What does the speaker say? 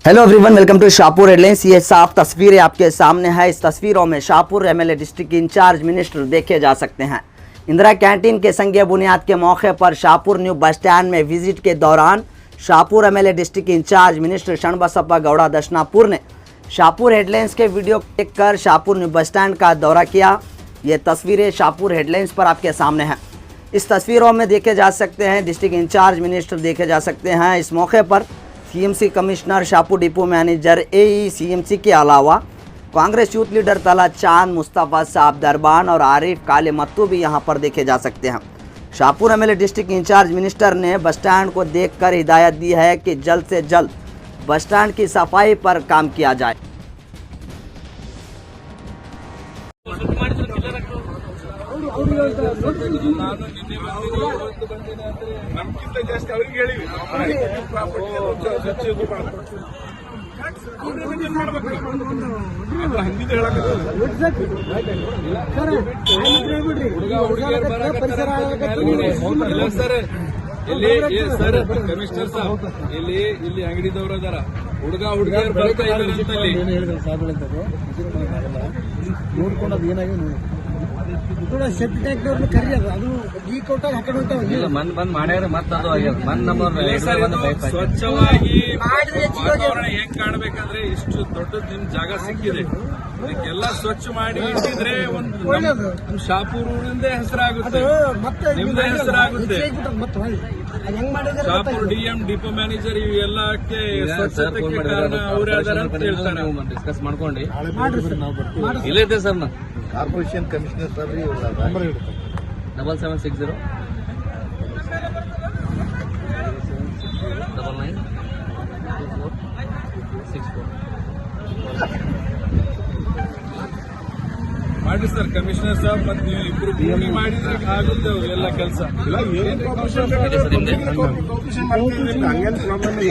Hello everyone, welcome to Shahpur headlines. ये साफ तस्वीरें आपके सामने है। इस तस्वीरों में Shahpur MLA district in charge minister देखे जा सकते हैं। इंदिरा कैंटीन के संज्ञा बुनियाद के मौके पर शाहपुर न्यू बस स्टैंड में विजिट के दौरान Shahpur MLA district in charge minister Sharanabasappa Gowda Darshanapur ने शाहपुर हेडलाइंस के वीडियो क्लिक कर शाहपुर न्यू बस स्टैंड का दौरा किया। ये तस्वीरें शाहपुर हेडलाइंस पर आपके सामने हैं। इस तस्वीरों में देखे जा सकते हैं डिस्ट्रिक्ट इंचार्ज मिनिस्टर देखे जा सकते हैं। इस मौके पर CMC commissioner, Shahpur depot manager, AE CMC के अलावा कांग्रेस यूथ लीडर तला चांद, मुस्तफ़ा साहब दरबान और आरिफ काले मत्तू भी यहां पर देखे जा सकते हैं। Shahpur MLA district in charge minister ने बस स्टैंड को देखकर हिदायत दी है कि जल्द से जल्द बस स्टैंड की सफाई पर काम किया जाए। ನಮ್ಗಿಂತ ಜಾಸ್ತಿ ಅವ್ರಿಗೆ ಹೇಳಿವಿ ಹಿಂದಿದ್ದು ಹೇಳಕ್ ಸರ್ ಸರ್ ಕಮಿಷನರ್ ಸಾಬ್ ಇಲ್ಲಿ ಅಂಗಡಿದವ್ರು ಅದಾರ, ಹುಡುಗಿಯರು ಬರ್ತಾ ಇದ್ದಾರೆ ನೋಡ್ಕೊಂಡು ಅದು ಏನಾಗಿ ಸೆಟ್ ಟ್ಯಾಕ್ಟರ್ ಕರಿಯೋದು ಅದು ಈ ಕೊಟ್ಟಾಗ ಹಾಕೊಂಡು ಹೋಗ್ತಾವ ಬಂದ್ ಮಾಡ್ಯಾರ ಮತ್ತೆ ಅದು ಆಗ್ಯದ ಸ್ವಚ್ಛವಾಗಿ ವಾತಾವರಣ ಹೆಂಗ್ ಕಾಣ್ಬೇಕಂದ್ರೆ ಇಷ್ಟು ದೊಡ್ಡದ್ ನಿಮ್ ಜಾಗ ಸಿಕ್ಕಿದೆ, ಇದಕ್ಕೆಲ್ಲ ಸ್ವಚ್ಛ ಮಾಡಿ ಇಟ್ಟಿದ್ರೆ ಒಂದು ನಮ್ ಶಾಪೂರ್ ಊರಿಂದೇ ಹೆಸರಾಗುತ್ತೆ, ನಿಮ್ದೇ ಹೆಸರಾಗುತ್ತೆ. ಶಾಪೂರ್ ಡಿಎಂ, ಡಿಪೋ ಮ್ಯಾನೇಜರ್ ಇವೆಲ್ಲಕ್ಕೆ ಸ್ವಚ್ಛತೆಗೆ ಕಾರಣ ಅವರೇ ಅದಾರ ಅಂತ ಹೇಳ್ತಾರೆ. ಡಿಸ್ಕಸ್ ಮಾಡ್ಕೊಂಡು ಇಲ್ಲೈತೆ ಸರ್ ನಾ ಕಾರ್ಪೊರೇಷನ್ ಕಮಿಷನರ್ ಸರ್ 7760 992464 ಮಾಡಿ ಸರ್ ಕಮಿಷನರ್ ಸಾಬ್ ಮತ್ತೆ ನೀವು ಇಬ್ರು ಭೂಮಿ ಮಾಡಿದ್ರೆ ಆಗುತ್ತೆ ಎಲ್ಲ ಕೆಲಸ. ನಿಮ್ದೆ